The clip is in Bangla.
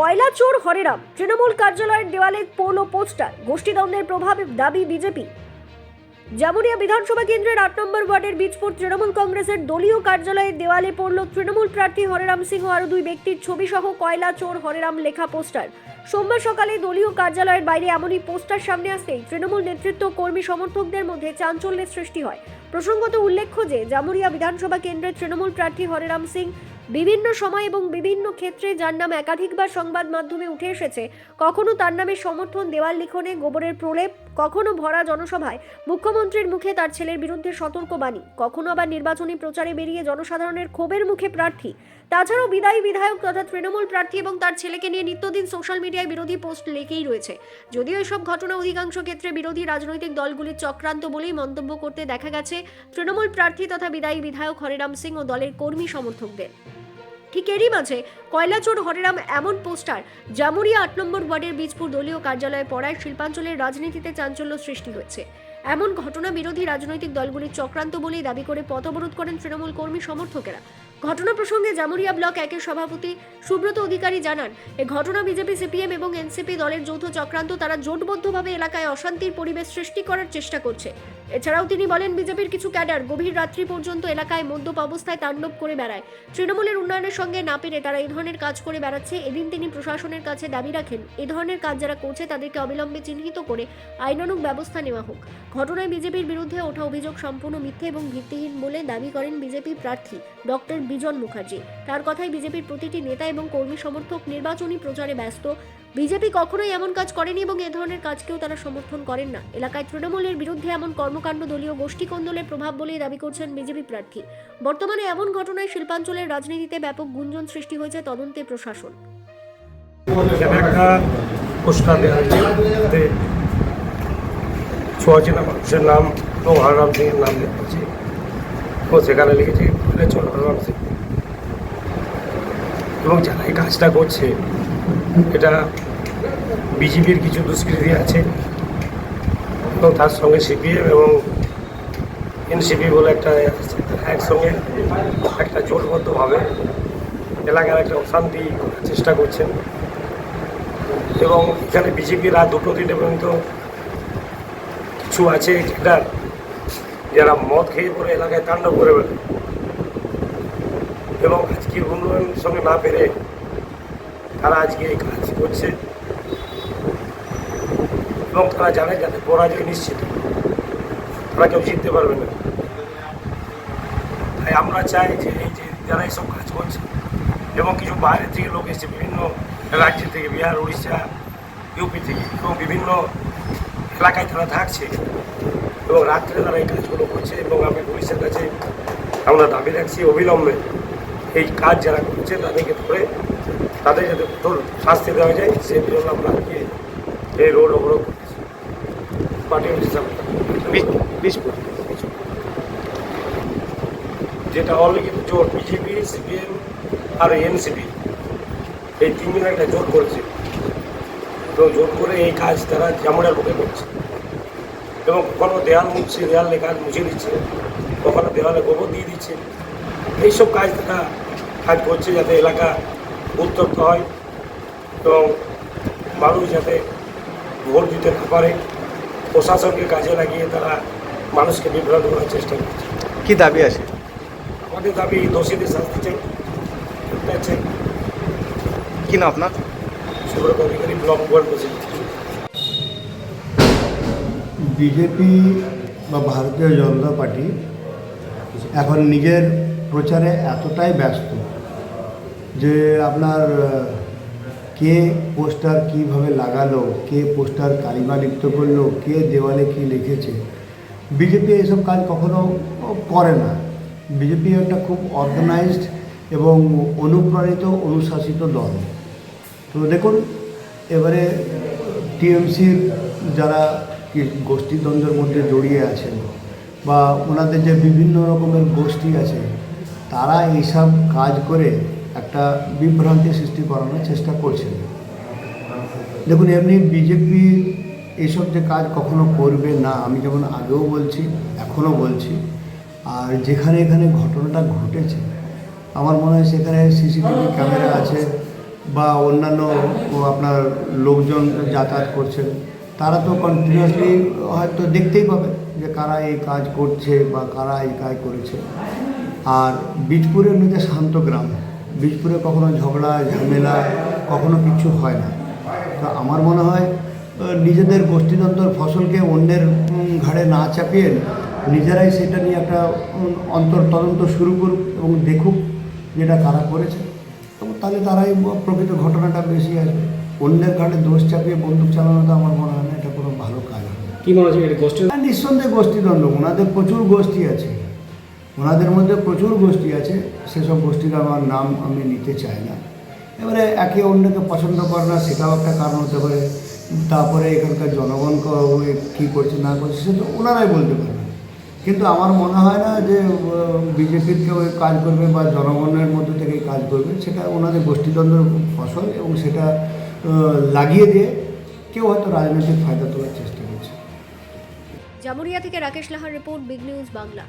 কয়লা চোর হরেরাম, তৃণমূল কার্যালয়ের দেওয়ালে পড়ল পোস্টার, গোষ্ঠীদ্বন্দ্বের প্রভাব দাবি বিজেপি। জামুরিয়া বিধানসভা কেন্দ্রের ৮ নম্বর ওয়ার্ডের বীজপুর তৃণমূল কংগ্রেসের দলীয় কার্যালয়ের দেওয়ালে পড়ল তৃণমূল প্রার্থী হরেরাম সিং ও আরও 2 ব্যক্তির ছবি সহ কয়লা চোর হরেরাম লেখা পোস্টার। সোমবার সকালে দলীয় কার্যালয়ের বাইরে এমনই পোস্টার সামনে আসতেই তৃণমূল নেতৃত্ব কর্মী সমর্থকদের মধ্যে চাঞ্চল্যের সৃষ্টি হয়। প্রসঙ্গত উল্লেখ্য যে জামুরিয়া বিধানসভা কেন্দ্রের তৃণমূল প্রার্থী হরেরাম সিং বিভিন্ন সময় এবং বিভিন্ন ক্ষেত্রে যার নাম একাধিকবার সংবাদ মাধ্যমে উঠে এসেছে, কখনো তার নামে সমর্থন দেওয়াল লিখনে গোবরের প্রলেপ, কখনো ভরা জনসভায় মুখ্যমন্ত্রীর মুখে তার ছেলের বিরুদ্ধে সতর্ক বাণী, কখনো আবার নির্বাচনী প্রচারে বেরিয়ে জনসাধারণের ক্ষোভের মুখে প্রার্থী। তাছাড়াও বিদায়ী বিধায়ক তথা তৃণমূল প্রার্থী এবং তার ছেলেকে নিয়ে নিত্যদিন সোশ্যাল মিডিয়ায় বিরোধী পোস্ট লেখেই রয়েছে। যদিও এসব ঘটনা অধিকাংশ ক্ষেত্রে বিরোধী রাজনৈতিক দলগুলির চক্রান্ত বলেই মন্তব্য করতে দেখা গেছে তৃণমূল প্রার্থী তথা বিদায়ী বিধায়ক হরেরাম সিং ও দলের কর্মী সমর্থকদের। ঠিক এরই মাঝে কয়লাচোর হরেরাম এমন পোস্টার জামুরিয়া ৮ নম্বর ওয়ার্ডের বীজপুর দলীয় কার্যালয়ে পড়ায় শিল্পাঞ্চলের রাজনীতিতে চাঞ্চল্য সৃষ্টি হয়েছে। এমন ঘটনা বিরোধী রাজনৈতিক দলগুলির চক্রান্ত বলেই দাবি করে পথ অবরোধ করেন তৃণমূল কর্মী সমর্থকেরা। ঘটনা প্রসঙ্গে জামুরিয়া ব্লক 1-এর সভাপতি সুব্রত অধিকারী জানান, এ ঘটনা বিজেপি, সিপিএম এবং এনসিপি দলের যৌথ চক্রান্ত। তারা জোটবদ্ধভাবে এলাকায় অশান্তির পরিবেশ সৃষ্টি করার চেষ্টা করছে। এছাড়াও তিনি বলেন, বিজেপির কিছু ক্যাডার গভীর রাত্রি পর্যন্ত এলাকায় মদ্যপ অবস্থায় তাণ্ডব করে বেড়ায়। তৃণমূলের উন্নয়নের সঙ্গে না পেরে তারা এই ধরনের কাজ করে বেড়াচ্ছে। এদিন তিনি প্রশাসনের কাছে দাবি রাখেন, এই ধরনের কাজ যারা করছে তাদেরকে অবিলম্বে চিহ্নিত করে আইনানুগ ব্যবস্থা নেওয়া হোক। ঘটনায় বিজেপির বিরুদ্ধে ওঠা অভিযোগ সম্পূর্ণ মিথ্যে এবং ভিত্তিহীন বলে দাবি করেন বিজেপি প্রার্থী ডক্টর বিজন মুখার্জি। তার কথায় বিজেপির প্রতিটি নেতা এবং কর্মী সমর্থক নির্বাচনী প্রচারে ব্যস্ত। বিজেপি কখনোই এমন কাজ করেনি এবং এ ধরনের কাজকেও তারা সমর্থন করেন না। এলাকায় তৃণমূলের বিরুদ্ধে এমন কর্মকাণ্ড দলীয় গোষ্ঠী কোন্দলের প্রভাব বলেই দাবি করছেন বিজেপি প্রার্থী। বর্তমানে এমন ঘটনায় শিল্পাঞ্চলের রাজনীতিতে ব্যাপক গুঞ্জন সৃষ্টি হয়েছে, তদন্তে প্রশাসন। মানুষের নাম এবং হরেরাম সিং এর নাম লিখেছি ও সেখানে লিখেছি হরেরাম সিং। এবং যারা এই কাজটা করছে এটা বিজেপির কিছু দুষ্কৃতী আছে এবং তার সঙ্গে সিপিএম এবং এনসিপি বলে একটা একসঙ্গে একটা জোটবদ্ধভাবে এলাকার একটা অশান্তি করার চেষ্টা করছেন। এবং এখানে বিজেপির আর 2-3 পর্যন্ত কিছু আছে যেটা যারা মদ খেয়ে পরে এলাকায় তাণ্ডব করে বেড়ায় এবং আজকের উন্নয়নের সঙ্গে না পেরে তারা আজকে এই কাজ করছে এবং তারা জানে যাতে পরাজয় নিশ্চিত, তারা কেউ জিততে পারবে না। তাই আমরা চাই যে এই যে যারা এইসব কাজ করছে এবং কিছু বাইরে থেকে লোক এসেছে, বিভিন্ন রাজ্য থেকে, বিহার, উড়িষ্যা, ইউপি থেকে এবং বিভিন্ন এলাকায় তারা থাকছে এবং রাত্রে তারা এই কাজগুলো করছে। এবং আমি পুলিশের কাছে আমরা দাবি রাখছি অবিলম্বে এই কাজ যারা করছে তাদেরকে ধরে তাদের যাতে কঠোর শাস্তি দেওয়া যায় সেই জন্য আমরা আজকে এই রোড অবরোধ করছি। পার্টি অফিস বীজপুর যেটা অলরেডি জোট বিজেপি, সিপিএম আর এনসিপি এই 3 জনের একটা জোট করেছে এবং জোট করে এই কাজ তারা জামুরিয়ার বুকে করছে এবং কখনো দেয়াল মুছছে, দেয়াল লেখা মুছে দিচ্ছে, কখনো দেওয়ালে গোবর দিয়ে দিচ্ছে। এইসব কাজ তারা কাজ করছে যাতে এলাকা উত্তপ্ত হয় এবং মানুষ যাতে ভোট দিতে না পারে। প্রশাসনকে কাজে লাগিয়ে তারা মানুষকে বিভ্রান্ত করার চেষ্টা করছে। কি দাবি আছে? আমাদের দাবি দোষীদের শাস্তি চাই, চাই। কি না আপনার? সুব্রত অধিকারী, ব্লক ওয়ার্ড প্রেসিডেন্ট। বিজেপি বা ভারতীয় জনতা পার্টি এখন নিজের প্রচারে এতটাই ব্যস্ত যে আপনার কে পোস্টার কীভাবে লাগালো, কে পোস্টার কালিমালিপ্ত করলো, কে দেওয়ালে কী লিখেছে, বিজেপি এসব কাজ কখনো করে না। বিজেপি একটা খুব অর্গানাইজড এবং অনুপ্রাণিত, অনুশাসিত দল। তো দেখুন, এবারে টিএমসির যারা গোষ্ঠীদ্বন্দ্বের মধ্যে জড়িয়ে আছেন বা ওনাদের যে বিভিন্ন রকমের গোষ্ঠী আছে, তারা এইসব কাজ করে একটা বিভ্রান্তি সৃষ্টি করানোর চেষ্টা করছেন। দেখুন, এমনি বিজেপি এইসব যে কাজ কখনো করবে না, আমি যেমন আগেও বলছি, এখনও বলছি। আর যেখানে এখানে ঘটনাটা ঘটেছে, আমার মনে হয় সেখানে সিসিটিভি ক্যামেরা আছে, বা অন্যান্য আপনার লোকজন যাতায়াত করছেন, তারা তো কন্টিনিউয়াসলি হয়তো দেখতেই পাবে যে কারা এই কাজ করছে বা কারা এই কাজ করেছে। আর বীজপুর এমনিতে শান্ত গ্রাম, বীজপুরে কখনো ঝগড়া ঝামেলা কখনো কিছু হয় না। তো আমার মনে হয় নিজেদের গোষ্ঠীদ্বন্দ্বের ফসলকে অন্যের ঘাড়ে না চাপিয়ে নিজেরাই সেটা নিয়ে একটা তদন্ত শুরু করুক এবং দেখুক যেটা কারা করেছে, এবং তাহলে তারাই প্রকৃত ঘটনাটা বেশি আসবে। অন্যের ঘাড়ে দোষ চাপিয়ে বন্দুক চালানোটা আমার মনে হয় না এটা কোনো ভালো কাজ হবে। কি মনে হচ্ছে এটা গোষ্ঠী? নিঃসন্দেহে গোষ্ঠীদ্বন্দ্ব, ওনাদের প্রচুর গোষ্ঠী আছে, ওনাদের মধ্যে প্রচুর গোষ্ঠী আছে, সেসব গোষ্ঠীর আমার নাম আমি নিতে চাই না। এবারে একে অন্যকে পছন্দ করে না সেটাও একটা কারণ হতে পারে। তারপরে এখানকার জনগণ কী করছে না করছে সেটা ওনারাই বলতে পারবে। কিন্তু আমার মনে হয় না যে বিজেপির কেউ কাজ করবে বা জনগণের মধ্যে থেকে কাজ করবে, সেটা ওনাদের গোষ্ঠীদ্বন্দ্বের ফসল এবং সেটা লাগিয়ে দিয়ে কেউ হয়তো রাজনৈতিক ফায়দা তোলার চেষ্টা করছে। জামুরিয়া থেকে Rakesh Lahar report, big news Bangla.